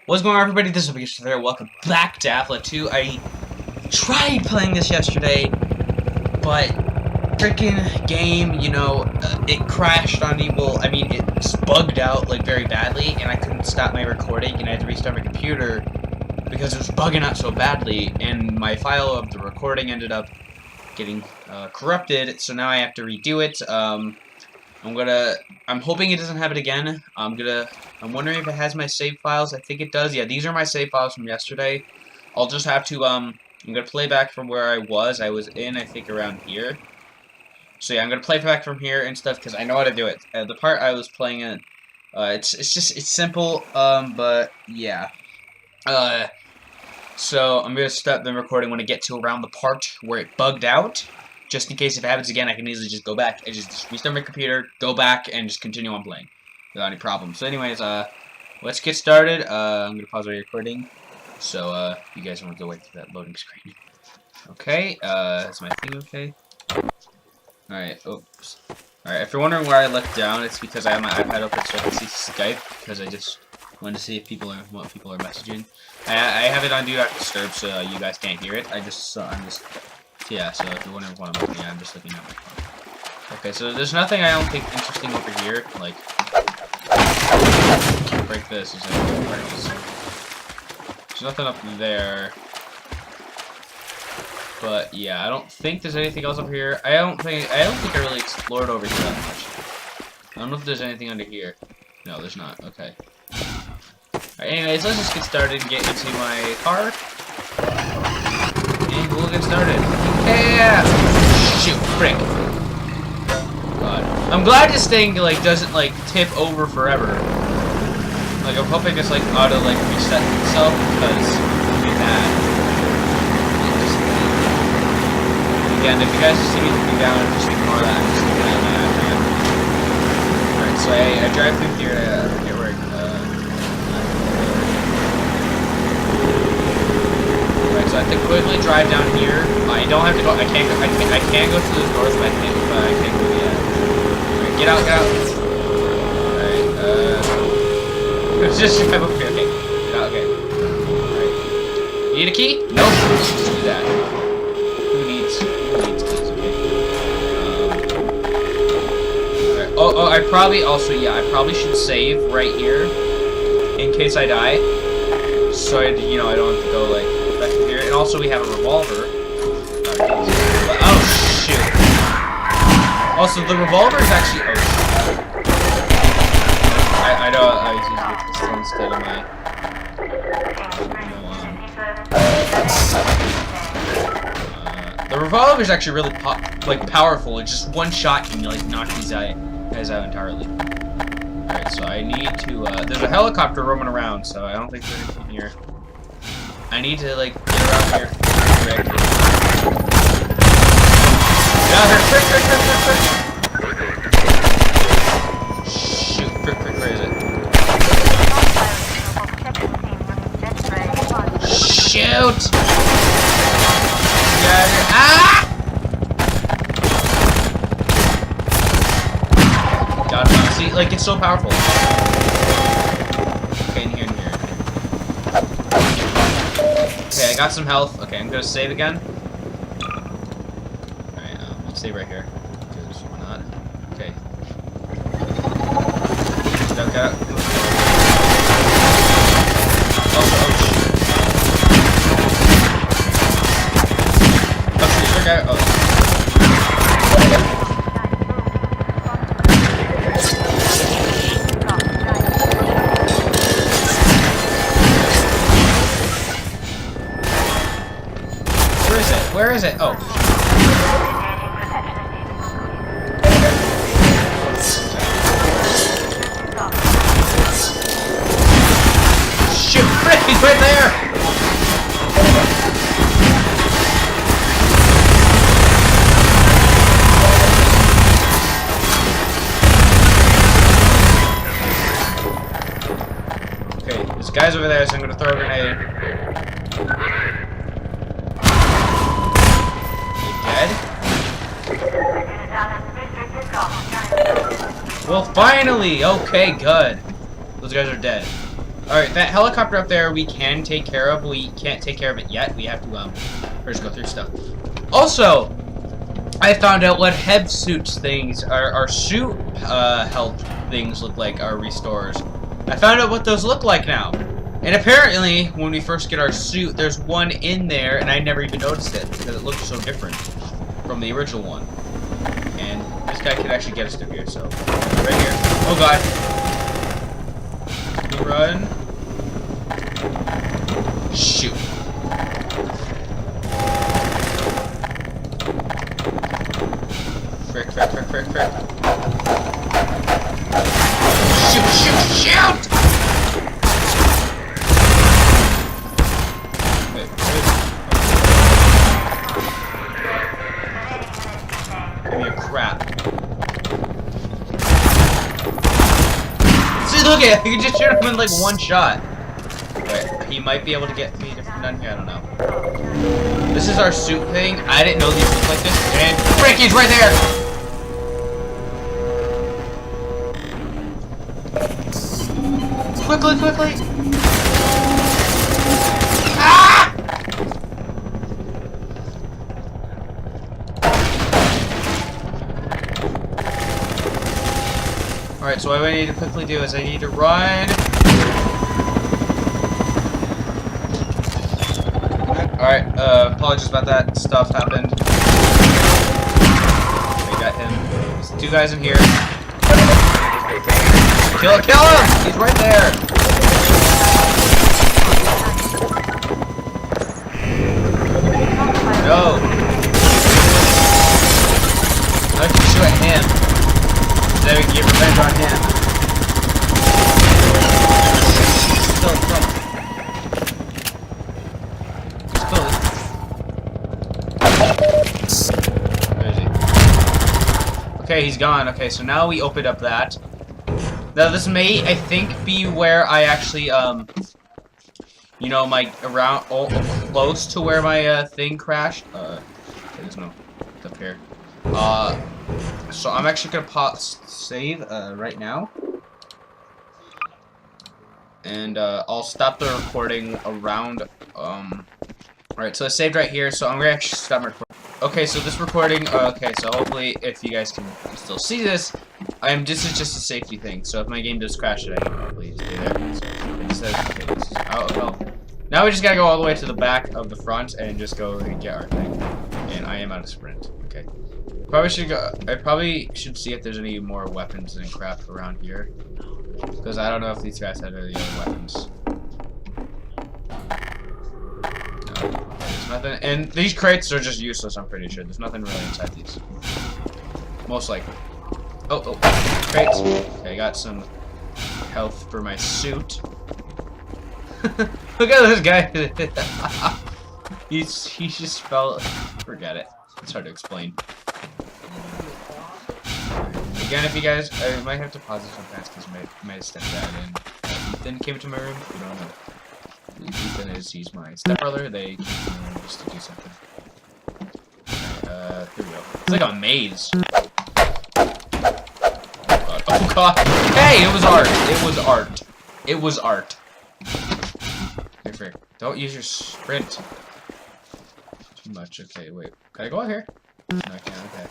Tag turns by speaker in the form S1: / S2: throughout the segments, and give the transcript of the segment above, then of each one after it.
S1: What's going on, everybody? This is Biggie there. Welcome back to Apla 2. I tried playing this yesterday, but freaking game, it crashed on me. Well, I mean, it bugged out like very badly, and I couldn't stop my recording, and I had to restart my computer because it was bugging out so badly, and my file of the recording ended up getting corrupted. So now I have to redo it. I'm hoping it doesn't happen again. I'm wondering if it has my save files. I think it does. Yeah, these are my save files from yesterday. I'll just have to, I'm gonna play back from where I was. I was in, I think, around here. So yeah, I'm gonna play back from here and stuff, because I know how to do it. The part I was playing in, it's simple, but, yeah. So I'm gonna stop the recording when I get to around the part where it bugged out. Just in case if it happens again, I can easily just go back and just restart my computer, go back, and just continue on playing without any problems. So anyways, let's get started. I'm going to pause my recording, so you guys don't have to wait for that loading screen. Okay, is my thing okay? Alright, oops. Alright, if you're wondering where I looked down, it's because I have my iPad open so I can see Skype, because I just wanted to see if what people are messaging. I have it on Do Not Disturb, so you guys can't hear it. Yeah, so if you're wondering what I'm looking at, I'm just looking at my phone. Okay, so there's nothing I don't think interesting over here. Like, break this. There's nothing up there. But yeah, I don't think there's anything else over here. I don't think I really explored over here that much. I don't know if there's anything under here. No, there's not. Okay. Alright, anyways, let's just get started and get into my car. And we'll get started. Yeah! Shoot, frick. God. I'm glad this thing, like, doesn't, like, tip over forever. Like, I'm hoping it's, like, auto, like, reset itself, because it would be bad. Again, if you guys just see me looking down, just ignore that. I'm just looking at my iPad. Alright, so I drive through here to get where so I have to quickly drive down here. I don't have to go. I can't go to the north, but I can't go yet. Alright, get out. Alright, just drive over here. Okay, get out. Okay. Alright. Need a key? Nope. Just do that. Who needs keys? Okay. Alright. Oh, I probably should save right here in case I die. So I don't have to go like. Here. And also we have a revolver. Oh shoot! Also the revolver is actually. Oh shoot. I know I was using the pistol instead of my. The revolver is actually really powerful. It's just one shot can like knock these guys out entirely. Alright, so I need to. There's a helicopter roaming around, so I don't think there's anything here. I need to, like, get around here. Get out here! Frick! Shoot, frick, where is it? Shoot! Get out here. Ah! God, see, like, it's so powerful. Okay, in here. Okay, I got some health. Okay, I'm gonna save again. Alright, let's save right here. Because why not? Okay. Go. Oh shoot, there guy. Oh. Where is it? Oh. Shoot, frick, he's right there! Okay, this guy's over there, so I'm gonna throw a grenade. Well, finally! Okay, good. Those guys are dead. Alright, that helicopter up there we can take care of. We can't take care of it yet. We have to, first go through stuff. Also, I found out what head suits things, our suit, health things look like, our restores. I found out what those look like now. And apparently, when we first get our suit, there's one in there, and I never even noticed it, because it looked so different from the original one. And this guy could actually get us through here, so, right here. Oh god. Run. Shoot. Frick, frick, frick, frick, frick. Shoot, shoot, shoot! Wait, wait. Give me a crap. See, look at it! You can just shoot him in like one shot. Wait, he might be able to get me down here, I don't know. This is our suit thing. I didn't know these looked like this. And frick, he's right there! Quickly, quickly! Ah! Alright, so what I need to quickly do is I need to run. Alright, apologies about that. Stuff happened. We got him. There's 2 guys in here. Kill him! He's right there! No! I can shoot at him. Then we can get revenge on him. Still in front. Where is he? Okay, he's gone. Okay, so now we opened up that. Now this may, I think, be where I actually, you know, my close to where my thing crashed. There's no up here. So I'm actually gonna save right now, and I'll stop the recording around. Alright, so it's saved right here. So I'm gonna actually stop my recording. Okay, so this recording. Okay, so hopefully, if you guys can still see this. This is just a safety thing, so if my game does crash it, I can probably stay there. So it says, okay, this is out of health. Now we just gotta go all the way to the back of the front and just go and get our thing. And I am out of sprint. Okay. Probably should go. I probably should see if there's any more weapons and crap around here, because I don't know if these guys had any other weapons. No, there's nothing. And these crates are just useless. I'm pretty sure there's nothing really inside these. Most likely. Oh, crates. Okay, I got some health for my suit. Look at this guy. he just fell. Forget it. It's hard to explain. Again, if you guys, I might have to pause it sometimes because my stepdad and Ethan came into my room. We don't know. Ethan he's my stepbrother. They came to my room just to do something. Okay, here we go. It's like a maze. Oh god. Hey, it was art. It was art. It was art. Here, frick. Don't use your sprint. Too much. Okay, wait. Can I go out here? No, I can't. Okay.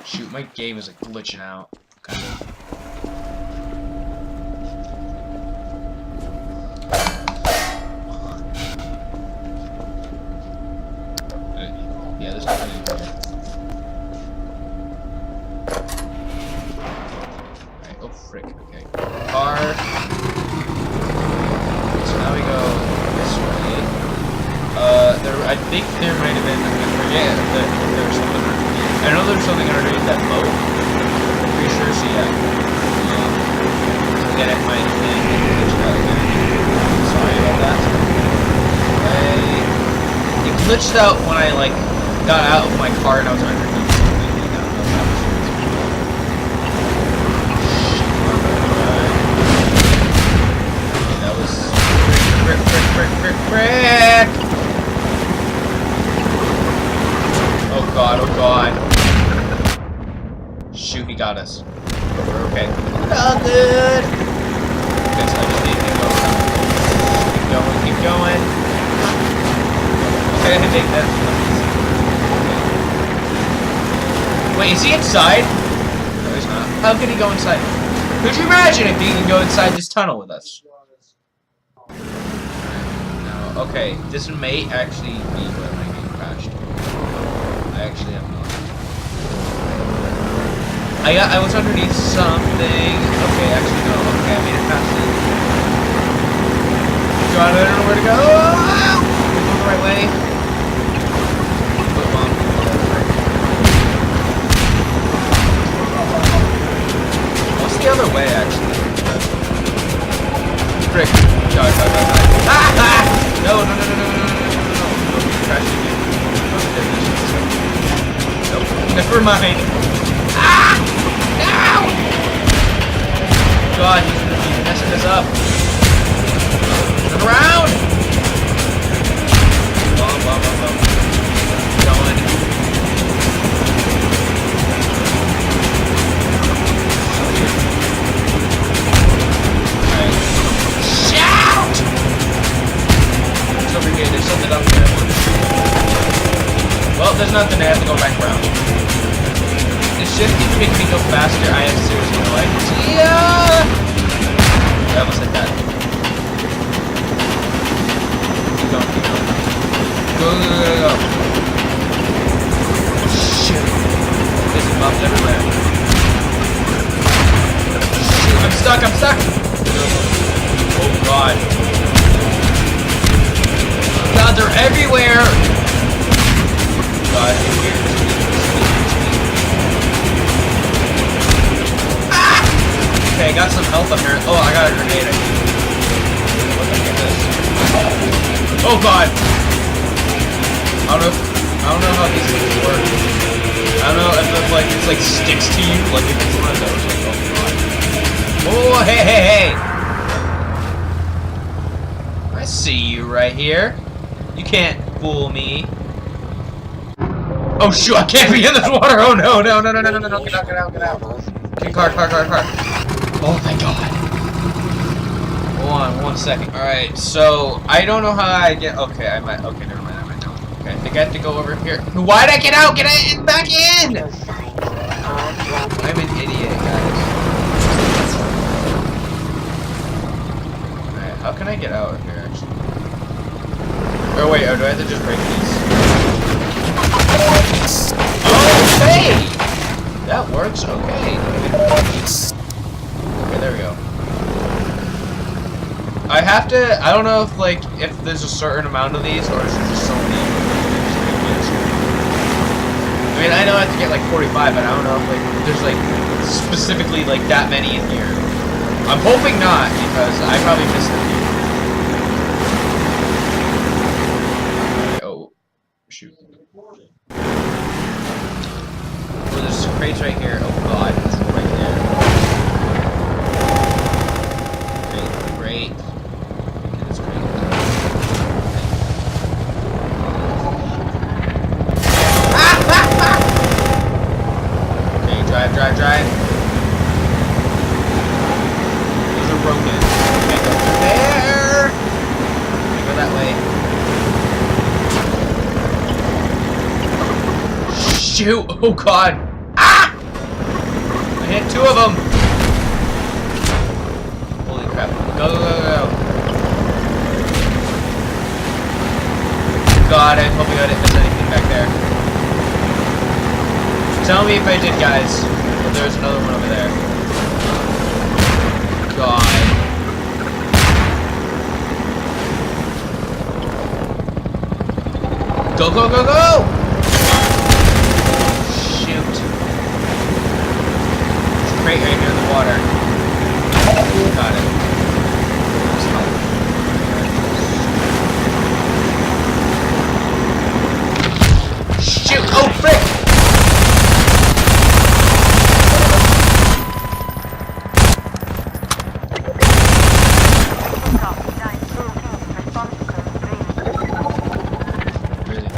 S1: Shoot, my game is like glitching out. Kind of. Yeah, there's nothing in here. Oh, frick, okay. Car. So now we go this way. I think there might have been, I forget, that there was something underneath. I know there's something underneath that boat. I'm pretty sure, so yeah. Again, it might have been glitched out again. Sorry about that. It glitched out when I, like, got out of my car and I was underneath. Frick! Oh god, oh god. Shoot, he got us. We're okay. Not good! Okay, so I just need to go. me take that. Wait, is he inside? No, he's not. How can he go inside? Could you imagine if he can go inside this tunnel with us? No. Okay, this may actually be where my game crashed. I actually have no idea. I was underneath something. Okay, actually no. Okay, I made it past it. God, I don't know where to go. Oh! Going the right way. Come on. What's the other way, actually? Frick. Die. Ah! No. Crashing again. Nope. Never mind. Ah! No! God, he's gonna be messing this up. Turn around! Bum. Going. Alright. Shout! It's over here. There's something up there. Well, there's nothing. I have to go back around. This shift keeps making me go faster. I have seriously no idea. I almost hit that. Keep going. Go. Shit. There's bumps everywhere. Shoot, I'm stuck. Oh god. God, they're everywhere. God, in here. Okay, I got some health up here. Oh, I got a grenade. Oh god! I don't know how these things work. I don't know if it's like sticks to you, like if it's one of those. Like, oh god. Oh, hey! I see you right here. You can't fool me. Oh shoot! I can't be in this water. Oh no! Get out! Okay, car. Oh my god. Hold on 1 second. Alright, so I don't know how I get. Okay, I might. Okay, never mind. I might know. Okay, I think I have to go over here. Why'd I get out? Get it back in! I'm an idiot, guys. Alright, how can I get out of here actually? Oh wait, do I have to just break these? Oh, hey! That works, okay. Okay, there we go. I don't know if there's a certain amount of these, or is there just so many? I mean, I know I have to get like 45, but I don't know if there's specifically that many in here. I'm hoping not, because I probably missed a few. Oh, shoot. So there's some crates right here. Oh god, it's right there. Great. Okay, that's great. Okay, drive. Those are broken. Can't go through there. Can't go that way. Shoot! Oh god! Ah! I hit 2 of them! Holy crap. Go. God, I'm hoping I didn't miss anything back there. Tell me if I did, guys. But there's another one over there. God. Go! Right here in the water. Got it. Shoot! Oh, frick! Really?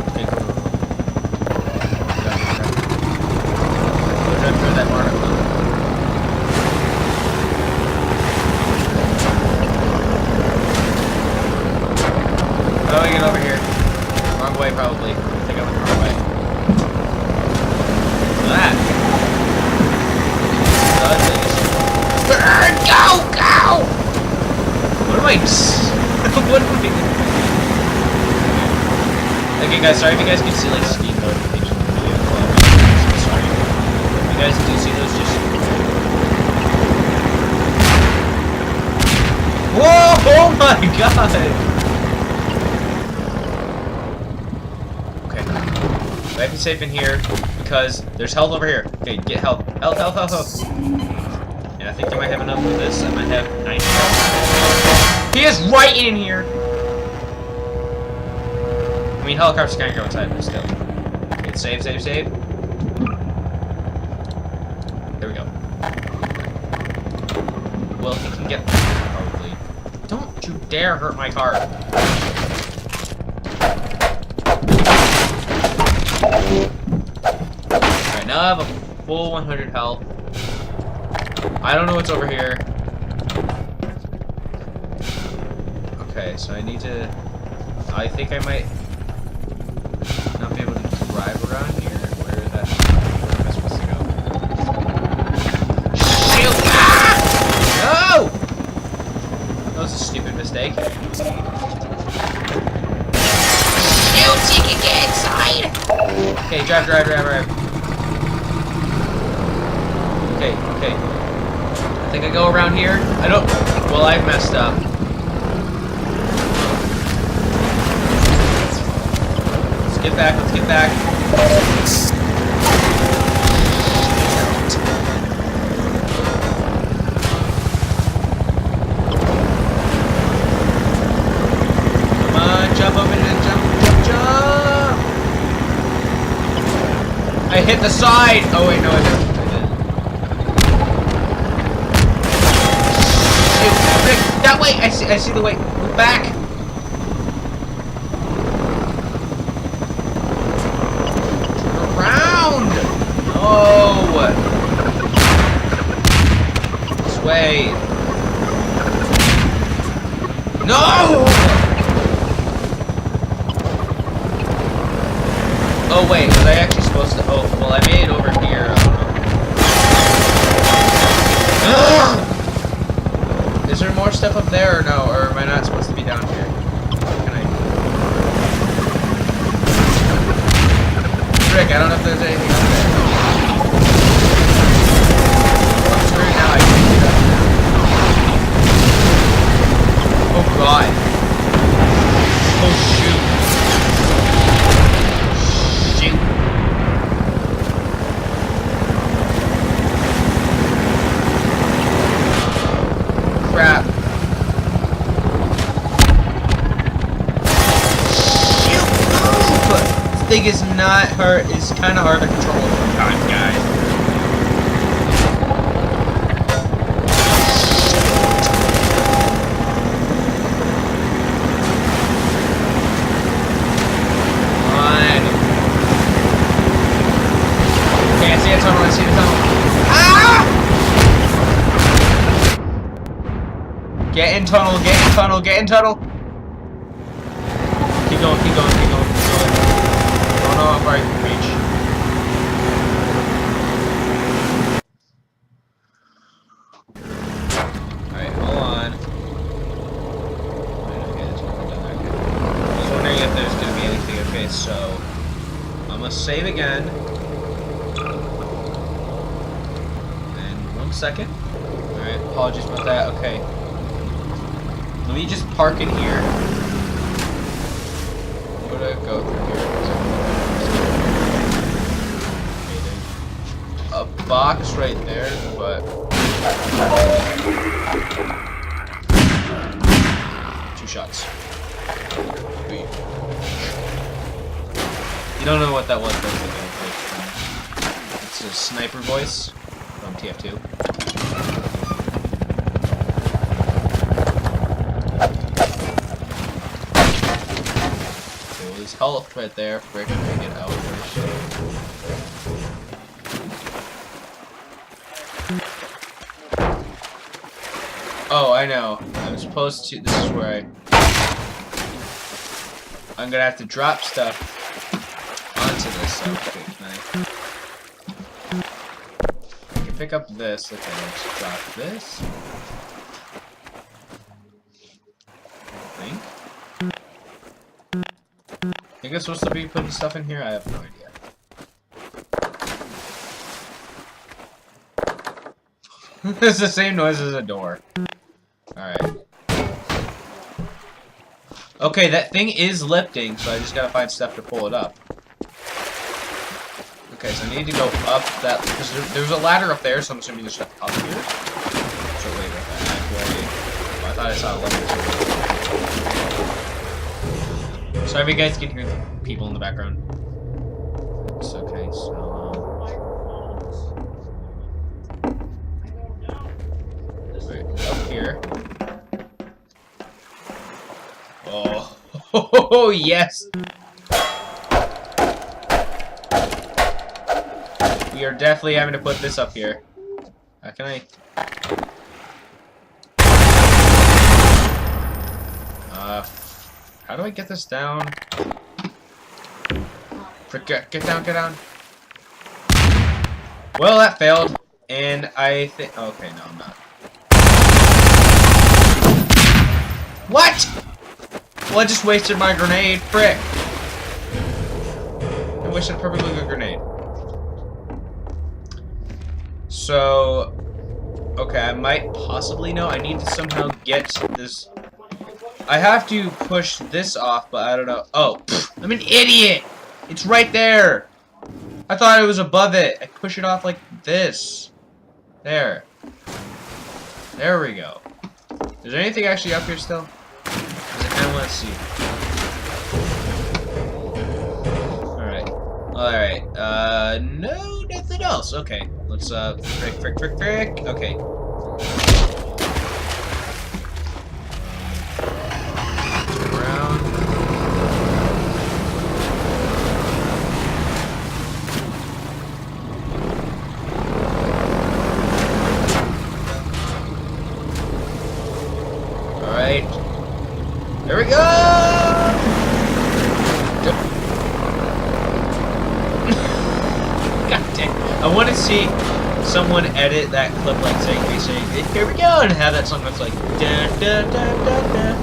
S1: Okay, cool. Through that water. How do I get over here? Wrong way, probably. I think I went the wrong way. What's that? Burn! Go! Go! What am I... what am I doing? Okay, guys, sorry if you guys can see, like, speed notifications in the video. I'm sorry. If you guys do see those, just... Whoa! Oh my god! Okay. I have to be safe in here, because there's health over here. Okay, get health. Health, health, health, health. And I think I might have enough of this. I might have 90 health. He is right in here! I mean, helicopters can't go inside, but still. Okay, save, save, save. There we go. Well, he can get... probably. Don't you dare hurt my car. Alright, now I have a full 100 health. I don't know what's over here. Okay, so I need to... I think I might not be able to drive around here. Where am I supposed to go? Shoot! Ah! No! That was a stupid mistake. Shoot! You can get inside! Okay, drive, drive, drive, drive. Okay, okay. I think I go around here. I don't... Well, I've messed up. Let's get back, let's get back. Come on, jump up and jump, jump, jump! I hit the side! Oh wait, no I didn't. That way! I see the way. Move back! Around! No! This way. No! Oh wait, was I actually supposed to... Oh, well I made it over here. I don't know. Is there more stuff up there or no? Or am I not supposed to be down here? Can I... Frick, I don't know if there's anything up there. I'm screwed now, I can't get up now. Oh god. Oh shoot. Shoot. Crap. Shoot, move! This thing is not hard. It's kind of hard to control sometimes, guys. Come on. Okay, I see a tunnel. I see the tunnel. Ah! Get in tunnel, get in tunnel, get in tunnel! Keep going, keep going, keep going, keep going. I don't know how far I can reach. Alright, hold on. Okay, there's nothing down there. Okay. I was wondering if there's gonna be anything. Okay, so I'm gonna save again. And 1 second. Alright, apologies about that. Okay. Let me just park in here. I'm gonna go through here. Okay, a box right there, but 2 shots. You don't know what that was, but it's a sniper voice from TF2. There's health right there. Frick, I'm gonna get out first. Oh, I know. I'm supposed to. This is where I. I'm gonna have to drop stuff onto this. So, okay, I can pick up this. Okay, let's drop this. I think it's supposed to be putting stuff in here? I have no idea. It's the same noise as a door. Alright. Okay, that thing is lifting, so I just gotta find stuff to pull it up. Okay, so I need to go up that, because there's a ladder up there, so I'm assuming there's stuff up here. So wait, I thought I saw a ladder. Sorry if you guys can hear people in the background. It's okay, so... wait, up here. Oh, yes! We are definitely having to put this up here. How can I... how do I get this down? Get down, get down. Well, that failed. And I think... okay, no, I'm not. What?! Well, I just wasted my grenade. Frick. I wasted a perfectly good grenade. So... okay, I might possibly know. I need to somehow get this... I have to push this off, but I don't know. Oh, pfft, I'm an idiot! It's right there! I thought it was above it. I push it off like this. There. There we go. Is there anything actually up here still? Because I kind of want to see. Alright. Alright. No, nothing else. Okay. Let's, frick. Okay. There we go! God dang. I want to see someone edit that clip like saying, here we go, and have that song that's like dun dun dun dun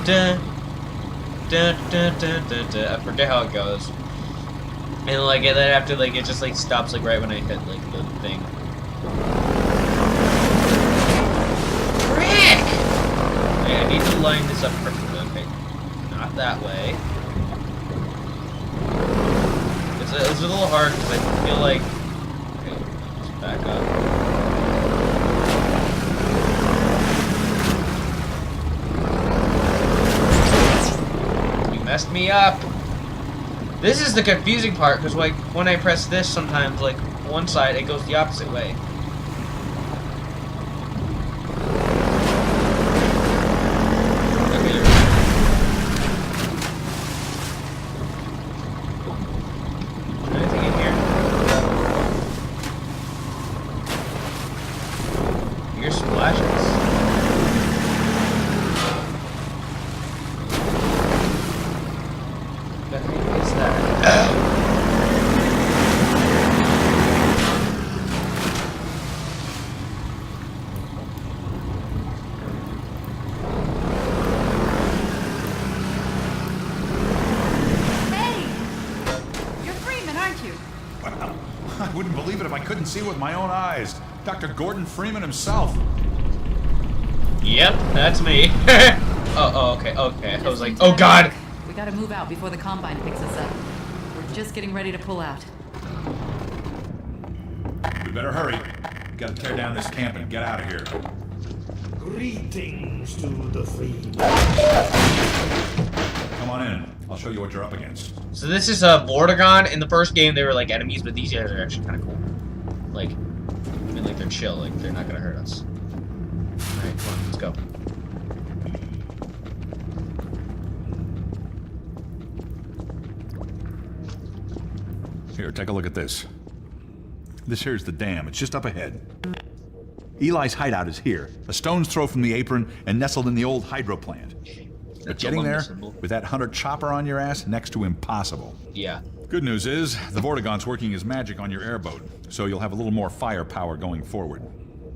S1: dun dun dun dun dun dun. I forget how it goes. And like then after like it just like stops like right when I hit like the thing. Frick! Okay, I need to line this up perfectly. Not that way. It's a little hard because I feel like... okay, let's back up. You messed me up! This is the confusing part because like when I press this sometimes like one side it goes the opposite way.
S2: I wouldn't believe it if I couldn't see it with my own eyes. Dr. Gordon Freeman himself.
S1: Yep, that's me. okay. I was like, oh god!
S3: We gotta move out before the Combine picks us up. We're just getting ready to pull out.
S2: We better hurry. We gotta tear down this camp and get out of here.
S4: Greetings to the Freeman.
S2: Come on in. I'll show you what you're up against.
S1: So this is Vortigern. In the first game, they were like enemies, but these guys are actually kind of cool. Like, I mean, like they're chill. Like they're not gonna hurt us. All right, come on, let's go.
S2: Here, take a look at this. This here's the dam. It's just up ahead. Eli's hideout is here, a stone's throw from the apron and nestled in the old hydro plant. But
S1: It's
S2: getting there
S1: symbol.
S2: with that hunter chopper on your ass, next to impossible.
S1: Yeah.
S2: Good news is, the Vortigaunt's working his magic on your airboat, so you'll have a little more firepower going forward.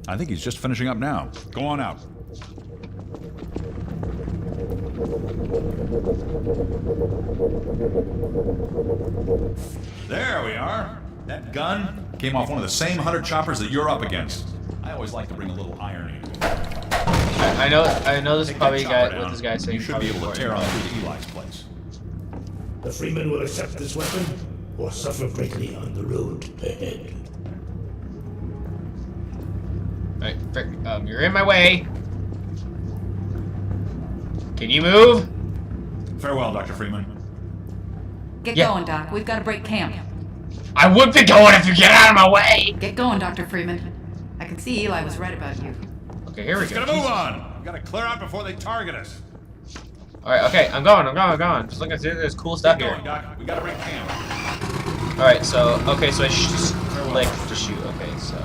S2: I think he's just finishing up now. Go on out. There we are. That gun came off one of the same hunter choppers that you're up against. I always like to bring a little irony to it.
S1: I know this is
S2: Take
S1: probably
S2: that
S1: guy,
S2: chopper
S1: what
S2: down.
S1: this guy's saying.
S2: You should be able to tear on through to Eli's place.
S4: The Freeman will accept this weapon or suffer greatly on the road ahead.
S1: Alright, frick, you're in my way. Can you move?
S2: Farewell, Dr. Freeman.
S3: Get
S1: Yeah.
S3: going, Doc. We've got to break camp.
S1: I would be going if you get out of my way!
S3: Get going, Dr. Freeman. I can see Eli was right about you.
S1: Okay, here we go.
S2: Gotta move on! We gotta clear out before they target us.
S1: Alright, okay, I'm going. Just looking through, there's cool stuff
S2: Keep
S1: here.
S2: going, Doc. We gotta break camp.
S1: Alright, so I just click to shoot. Okay, so.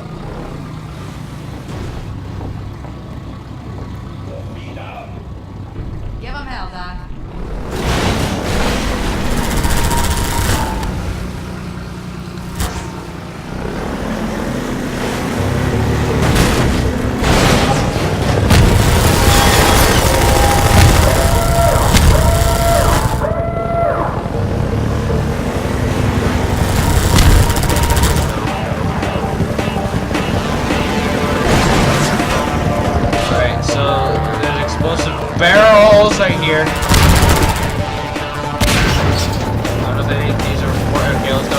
S3: Give him hell, Doc.
S1: Alright, so there's explosive barrels right here. I don't know if these are important. Okay, let's go.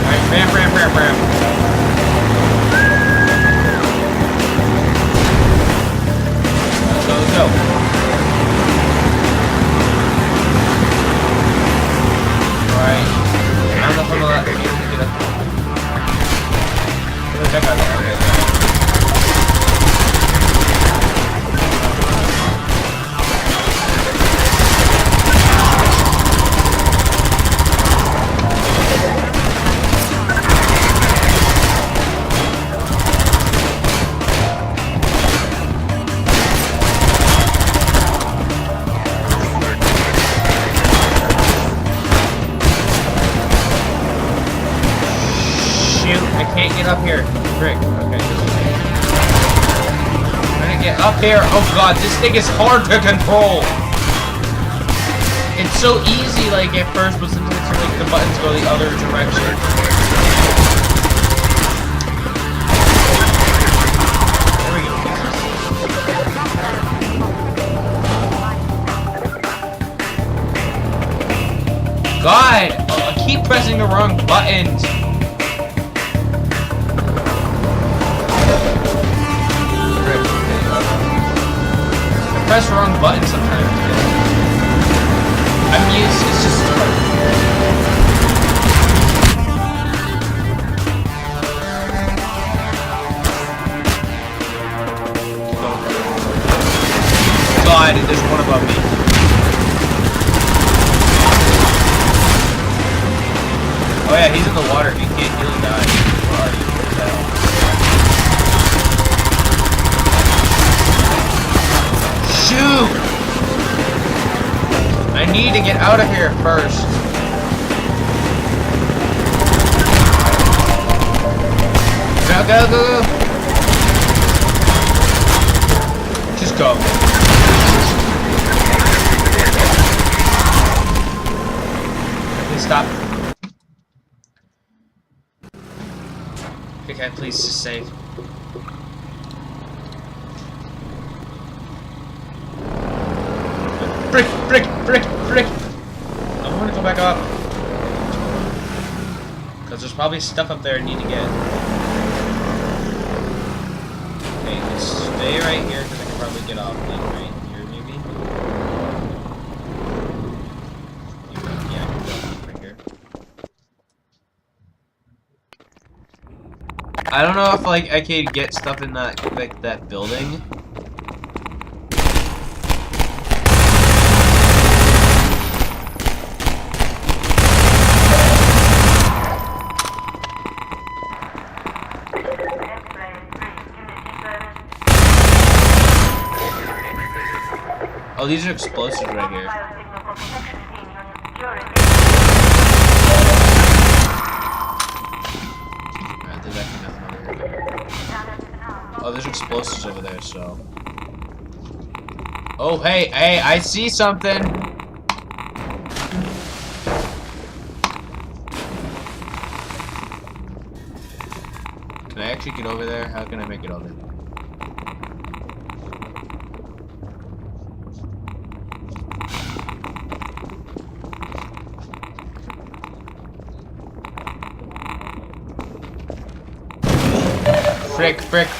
S1: Alright, ram. Let's go. Alright. I don't know if I'm allowed to get up. Check out that. Okay. Shoot, I can't get up here. Frick. Okay. I'm gonna get up there. Oh god, this thing is hard to control. It's so easy, like, at first, but sometimes like, the buttons go the other direction. There we go. God! I keep pressing the wrong buttons. I press the wrong button sometimes. I'm used. It's just hard. God, there's one above me. Oh yeah, he's in the water. He can't really die. Where are you? What the hell? Shoot! I need to get out of here first. Go. Just go. Please stop. Okay, please just save. Frick! I want to go back up. Because there's probably stuff up there I need to get. Okay, just stay right here because I can probably get off like right here maybe. Yeah, I can go right here. I don't know if like I could get stuff in that like that building. Oh, these are explosives right here. Alright, there's actually nothing over here. Oh, there's explosives over there, so. Oh, hey, I see something! Can I actually get over there? How can I make it over?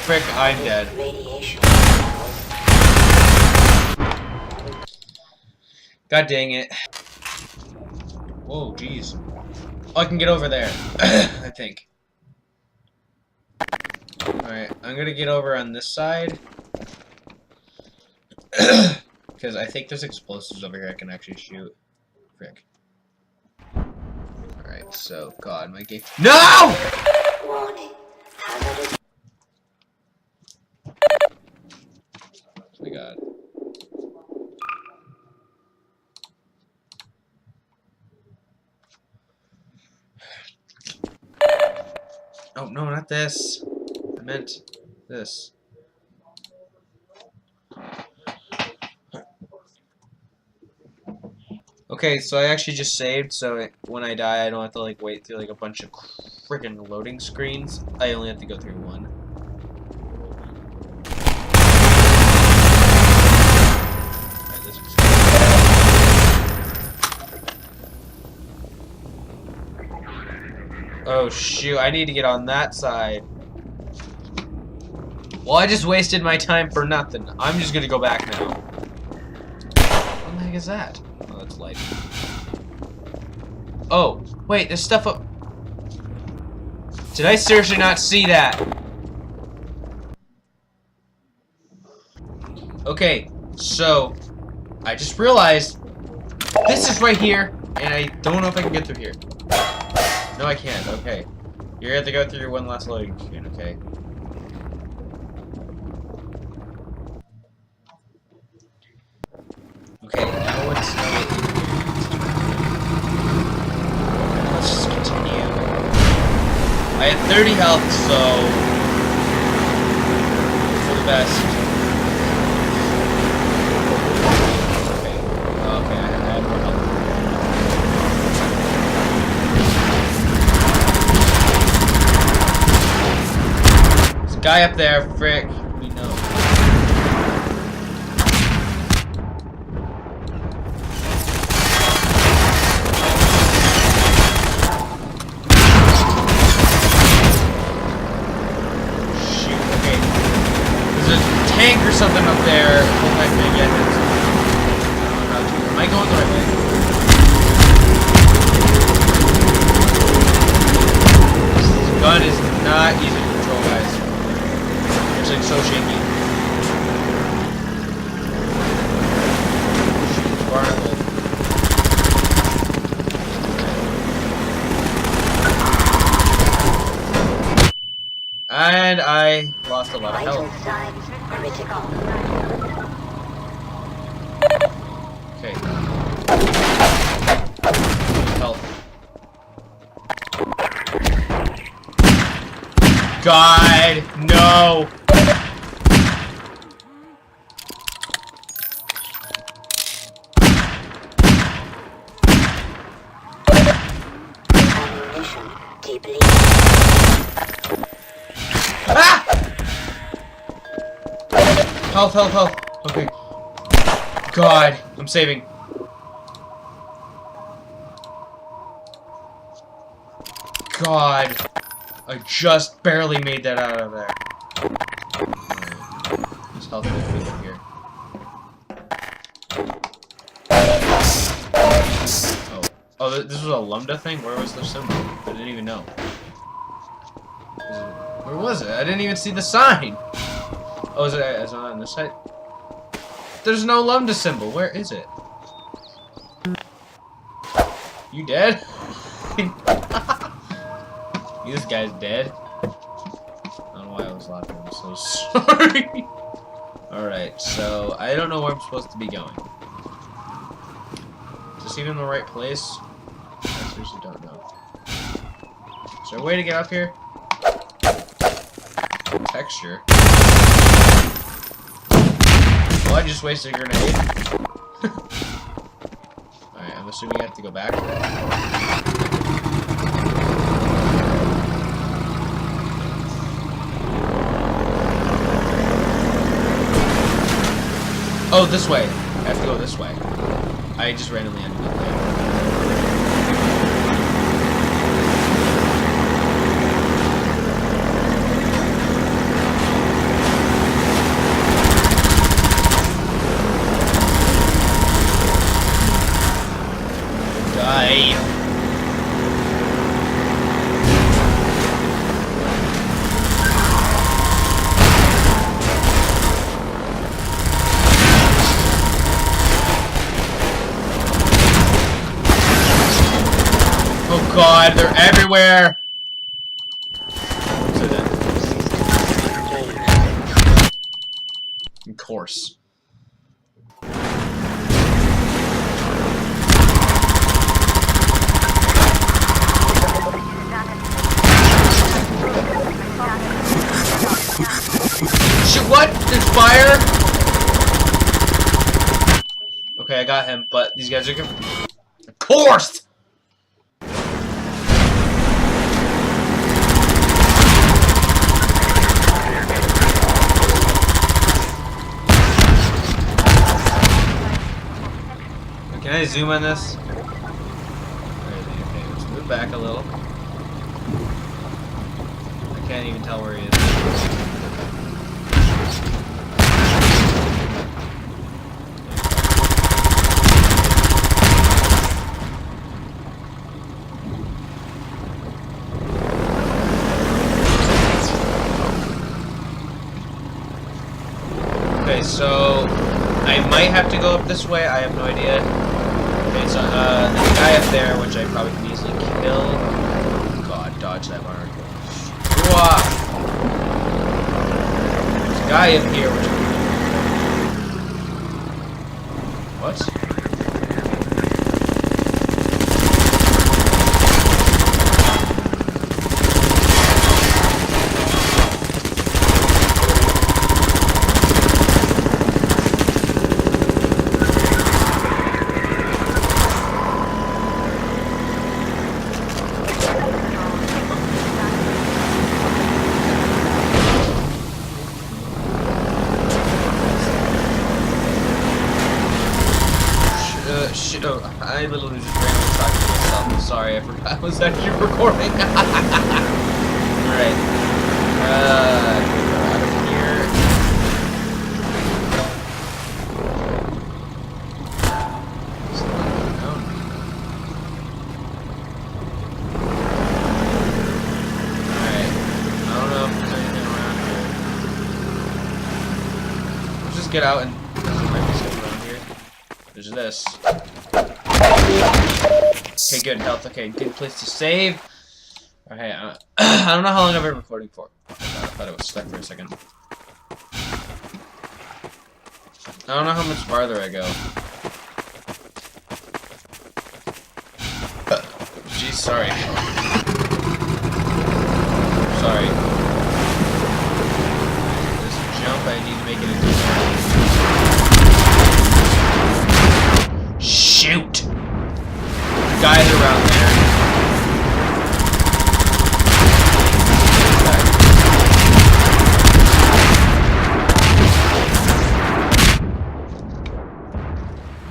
S1: Frick, I'm dead. God dang it. Whoa, jeez. Oh, I can get over there. I think. Alright, I'm gonna get over on this side. Because I think there's explosives over here I can actually shoot. Frick. Alright, so, God, my game. No!
S5: Warning. Hazardous.
S1: Oh my God. Oh, no, not this. I meant this. Okay, so I actually just saved, so when I die, I don't have to, like, wait through, like, a bunch of freaking loading screens. I only have to go through one. Alright, this is... Oh, shoot, I need to get on that side. Well, I just wasted my time for nothing. I'm just gonna go back now. What the heck is that? Oh, that's light. Oh, wait, there's stuff up. Did I seriously not see that? Okay, so I just realized this is right here, and I don't know if I can get through here. No, I can't. Okay, you're gonna have to go through one last loading screen. Okay. Okay, now let's just continue. I had 30 health, so for the best. Okay, okay, I had more health. There's a guy up there, frick. We know. Tank or something up there. Hope I can get it. Am I going the right way? This gun is not easy to control, guys. It's like so shaky. Shoot, barnacle. And I lost a lot of
S5: Vital
S1: health.
S5: signs critical.
S1: Okay. Health. God, no!
S5: Ammunition deeply.
S1: Ah! Health, health, health. Okay. God, I'm saving. God. I just barely made that out of there. There's health over here. Oh. Oh, this was a Lambda thing? Where was the symbol? I didn't even know. Where was it? I didn't even see the sign. Oh, is it on this side? There's no Lambda symbol. Where is it? You dead? This guy's dead. I don't know why I was laughing. I'm so sorry. Alright, so I don't know where I'm supposed to be going. Is this even the right place? I seriously don't know. Is there a way to get up here? Texture. Well, I just wasted a grenade. Alright, I'm assuming I have to go back. Oh, this way. I have to go this way. I just randomly ended up there. Die. Oh god, they're everywhere! So then. Of course. Shit, what? There's fire? Okay, I got him, but these guys are gonna... Of course! Can I zoom on this? Okay, let's move back a little. I can't even tell where he is. Okay, so I might have to go up this way. I have no idea. Okay, so there's a guy up there, which I probably can easily kill. God, dodge that barn. There's a guy up here, which what? Shit, oh, I literally just randomly talked to myself. I'm sorry, I forgot I was actually recording. Alright. Out of here. Alright. I don't know if there's anything around here. Let's just get out and there might be something around here. There's this. Okay, good health. Okay, good place to save. Okay, I don't know how long I've been recording for. I thought it was stuck for a second. I don't know how much farther I go. Geez, sorry. Sorry. This jump, I need to make it into. Shoot! Guys around there.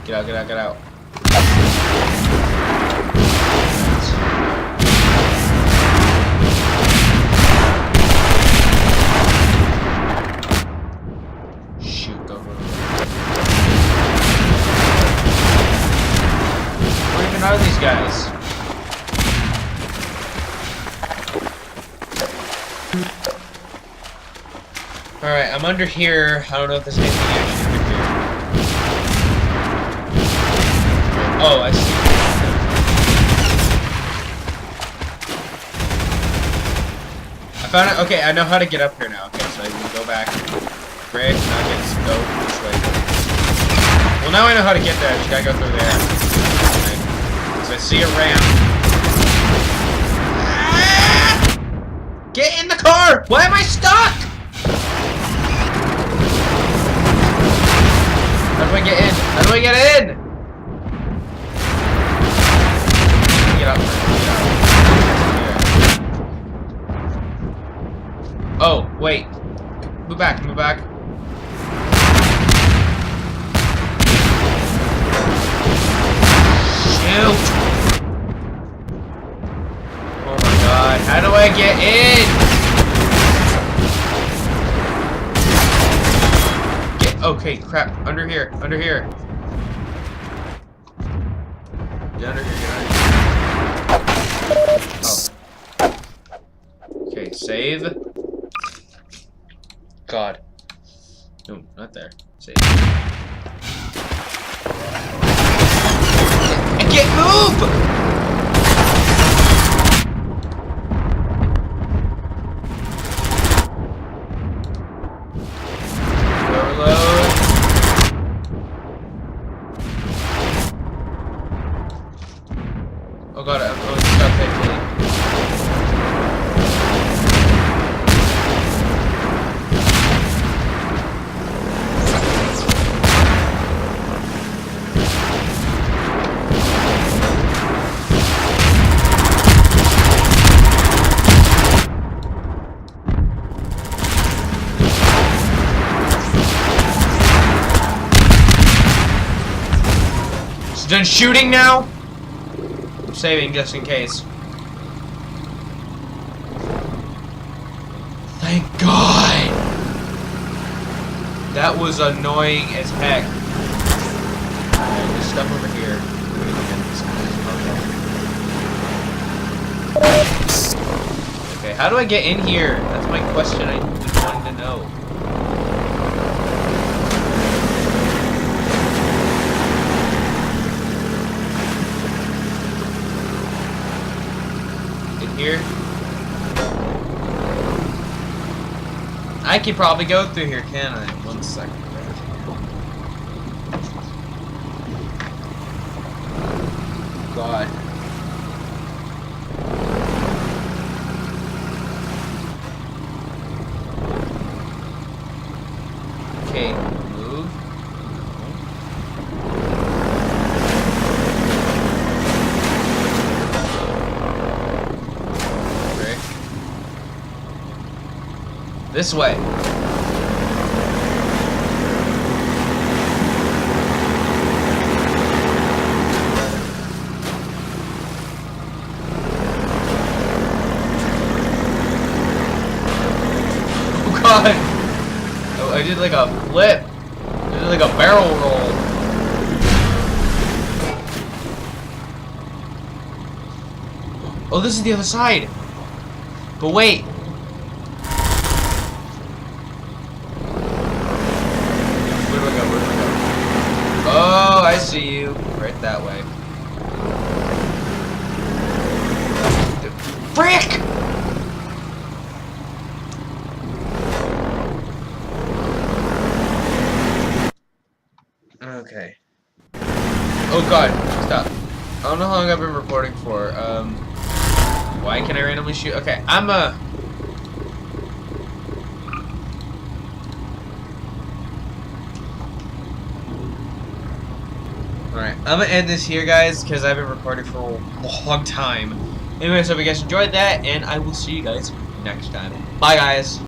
S1: Get out, get out, get out. Shoot, go, go, go. Where even are these guys? Alright, I'm under here. I don't know if there's anything actually under here. Oh, I see. I found it. Okay, I know how to get up here now. Okay, so I can go back. Brick, nuggets, go this way. Well, now I know how to get there. I just gotta go through there. Okay. So I see a ramp. Ah! Get in the car! Why am I stuck? How do I get in? How do I get in? Get up. Get up. Oh, wait. Move back, move back. Shoot! Oh my god, how do I get in? Okay, crap. Under here, under here. Get under here, get under here. Oh. Okay, save. God. No, not there. Save. I can't move! Overload. Oh god, I'm going stuck thankfully. Done shooting now? I'm saving just in case. Thank God! That was annoying as heck. There's stuff over here. Okay, how do I get in here? That's my question I wanted to know. Here. I could probably go through here, can I? 1 second. God. Okay, move. This way. Oh god! Oh, I did like a flip. I did like a barrel roll. Oh, this is the other side. But wait. Oh, I see you. Right that way. Frick! Okay. Oh god, stop. I don't know how long I've been recording for. Why can I randomly shoot? Okay, Alright, I'm gonna end this here, guys, because I've been recording for a long time. Anyways, hope you guys enjoyed that, and I will see you guys next time. Bye, guys.